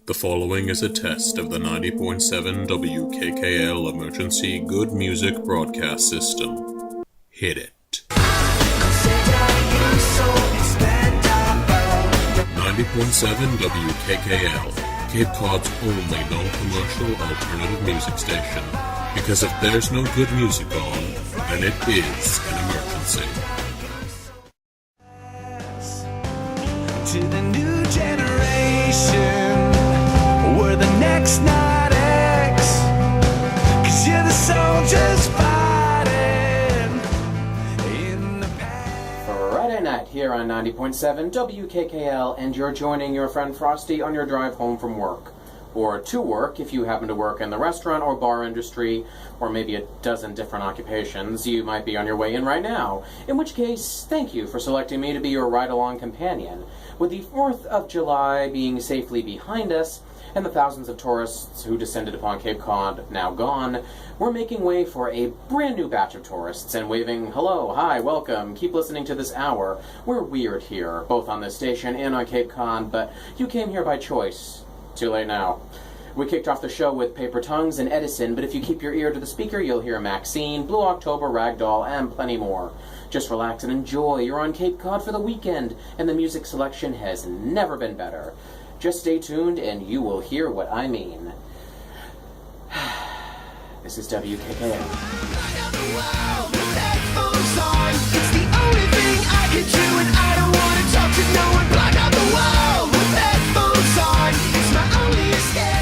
The following is a test of the 90.7 WKKL Emergency Good Music Broadcast System. Hit it. 90.7 WKKL, Cape Cod's only non-commercial alternative music station. Because if there's no good music on, then it is an emergency. To the new generation, we're the next not X, 'cause you're the soldiers fighting in the past. Friday night here on 90.7 WKKL, and you're joining your friend Frosty on your drive home from work. Or to work if you happen to work in the restaurant or bar industry, or maybe a dozen different occupations. You might be on your way in right now, in which case, thank you for selecting me to be your ride-along companion. With the 4th of July being safely behind us, and the thousands of tourists who descended upon Cape Cod now gone, we're making way for a brand new batch of tourists and waving, hello, hi, welcome, keep listening to this hour. We're weird here, both on this station and on Cape Cod, but you came here by choice. Too late now. We kicked off the show with Paper Tongues and Edison, but if you keep your ear to the speaker, you'll hear Maxine, Blue October, Ragdoll, and plenty more. Just relax and enjoy. You're on Cape Cod for the weekend, and the music selection has never been better. Just stay tuned, and you will hear what I mean. This is WKKL. It's the only thing I can do, and I don't want to talk to no one. Block out the world with headphones on. It's my only escape.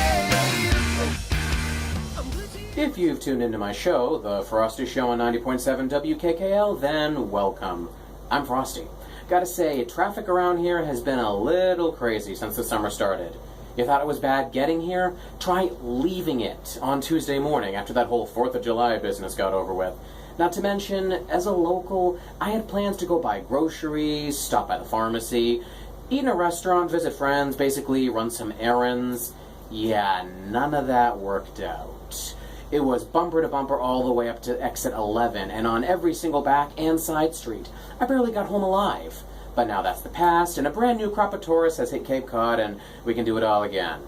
If you've tuned into my show, The Frosty Show on 90.7 WKKL, then welcome. I'm Frosty. Gotta say, traffic around here has been a little crazy since the summer started. You thought it was bad getting here? Try leaving it on Tuesday morning after that whole 4th of July business got over with. Not to mention, as a local, I had plans to go buy groceries, stop by the pharmacy, eat in a restaurant, visit friends, basically run some errands. Yeah, none of that worked out. It was bumper to bumper all the way up to exit 11, and on every single back and side street. I barely got home alive. But now that's the past, and a brand new crop of tourists has hit Cape Cod, and we can do it all again.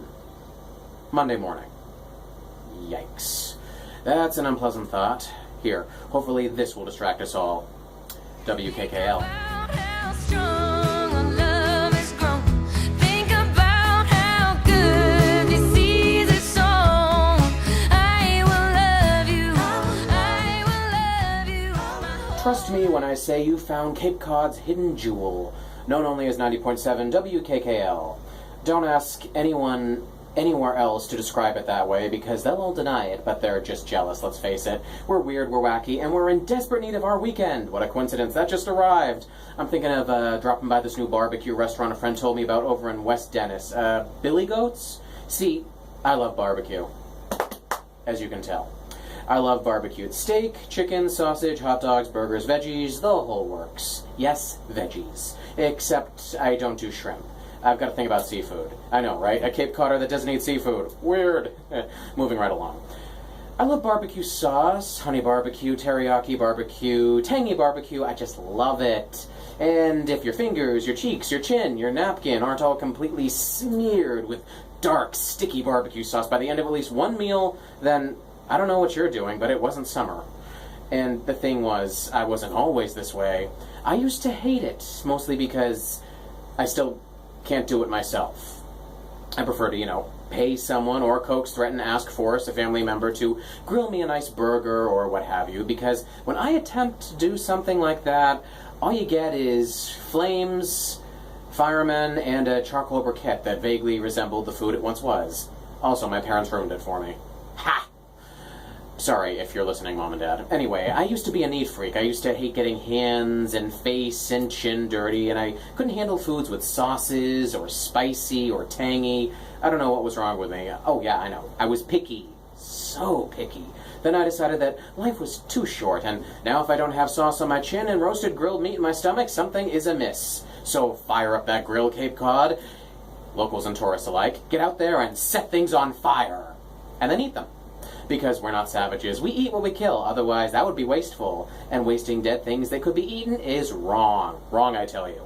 Monday morning. Yikes. That's an unpleasant thought. Here, hopefully this will distract us all. WKKL. Trust me when I say you found Cape Cod's hidden jewel, known only as 90.7 WKKL. Don't ask anyone anywhere else to describe it that way, because they'll all deny it, but they're just jealous, let's face it. We're weird, we're wacky, and we're in desperate need of our weekend. What a coincidence, that just arrived. I'm thinking of dropping by this new barbecue restaurant a friend told me about over in West Dennis. Billy Goats? See, I love barbecue, as you can tell. I love barbecued steak, chicken, sausage, hot dogs, burgers, veggies, the whole works. Yes, veggies. Except I don't do shrimp. I've got to think about seafood. I know, right? A Cape Codder that doesn't eat seafood. Weird. Moving right along. I love barbecue sauce, honey barbecue, teriyaki barbecue, tangy barbecue. I just love it. And if your fingers, your cheeks, your chin, your napkin aren't all completely smeared with dark, sticky barbecue sauce by the end of at least one meal, then I don't know what you're doing, but it wasn't summer. And the thing was, I wasn't always this way. I used to hate it, mostly because I still can't do it myself. I prefer to, pay someone or coax, threaten, ask, force a family member to grill me a nice burger or what have you, because when I attempt to do something like that, all you get is flames, firemen, and a charcoal briquette that vaguely resembled the food it once was. Also, my parents ruined it for me. Ha! Sorry if you're listening, Mom and Dad. Anyway, I used to be a neat freak. I used to hate getting hands and face and chin dirty, and I couldn't handle foods with sauces or spicy or tangy. I don't know what was wrong with me. Oh yeah, I know. I was picky. So picky. Then I decided that life was too short, and now if I don't have sauce on my chin and roasted grilled meat in my stomach, something is amiss. So fire up that grill, Cape Cod. Locals and tourists alike, get out there and set things on fire. And then eat them. Because we're not savages. We eat what we kill, otherwise that would be wasteful. And wasting dead things that could be eaten is wrong. Wrong, I tell you.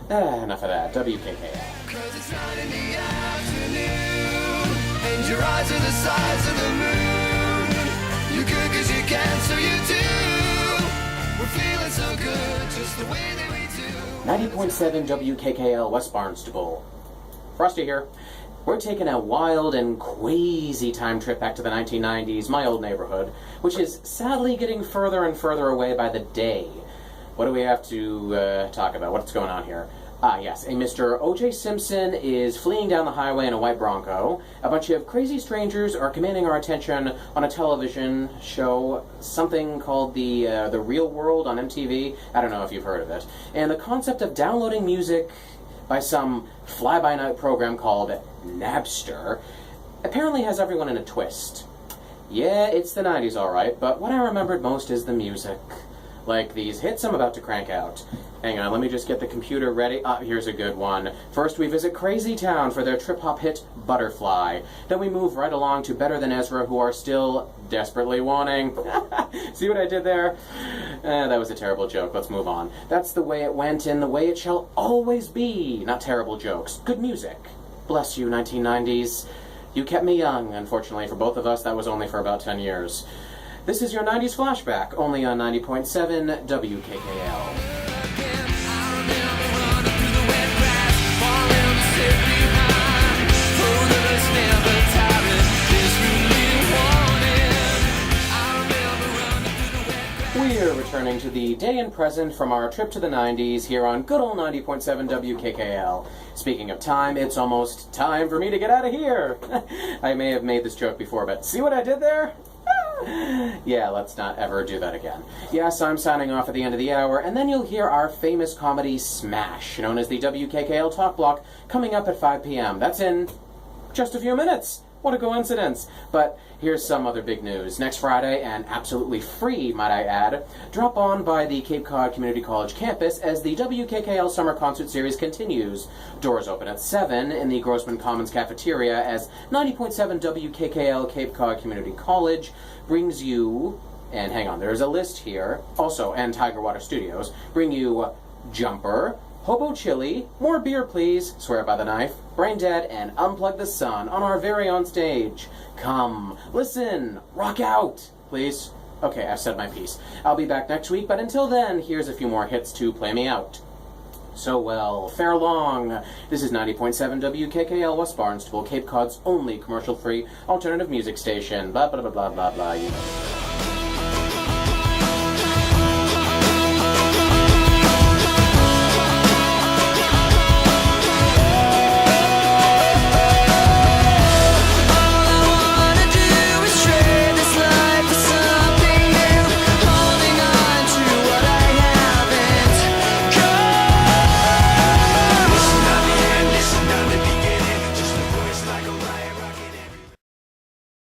Enough of that. WKKL. 'Cause it's not in the afternoon. Your eyes are the size of the moon. You're good 'cause you can, so you do. We're feeling so good, just the way that we do. 90.7 WKKL West Barnstable. Frosty here. We're taking a wild and crazy time trip back to the 1990s, my old neighborhood, which is sadly getting further and further away by the day. What do we have to talk about? What's going on here? Yes, a Mr. O.J. Simpson is fleeing down the highway in a white Bronco. A bunch of crazy strangers are commanding our attention on a television show, something called the Real World on MTV. I don't know if you've heard of it. And the concept of downloading music by some fly-by-night program called Napster apparently has everyone in a twist. Yeah, it's the 90s, all right, but what I remembered most is the music. Like these hits I'm about to crank out. Hang on, let me just get the computer ready. Here's a good one. First we visit Crazy Town for their trip-hop hit, Butterfly. Then we move right along to Better Than Ezra, who are still desperately wanting. See what I did there? That was a terrible joke. Let's move on. That's the way it went and the way it shall always be. Not terrible jokes. Good music. Bless you, 1990s. You kept me young. Unfortunately for both of us, that was only for about 10 years. This is your 90s flashback, only on 90.7 WKKL. We're returning to the day and present from our trip to the 90s here on good old 90.7 WKKL. Speaking of time, it's almost time for me to get out of here. I may have made this joke before, but see what I did there? Yeah, let's not ever do that again. Yes, I'm signing off at the end of the hour, and then you'll hear our famous comedy smash, known as the WKKL Talk Block, coming up at 5 p.m. That's in just a few minutes. What a coincidence. But here's some other big news. Next Friday, and absolutely free, might I add, drop on by the Cape Cod Community College campus as the WKKL Summer Concert Series continues. Doors open at 7 in the Grossman Commons cafeteria as 90.7 WKKL Cape Cod Community College brings you, and hang on, there's a list here, also, and Tiger Water Studios, bring you Jumper, Hobo Chili, More Beer Please, Swear by the Knife, Brain Dead, and Unplug the Sun on our very own stage. Come, listen, rock out, please. Okay, I've said my piece. I'll be back next week, but until then, here's a few more hits to play me out. So, well, fare long. This is 90.7 WKKL West Barnstable, Cape Cod's only commercial-free alternative music station. Blah, blah, blah, blah, blah, blah, you know.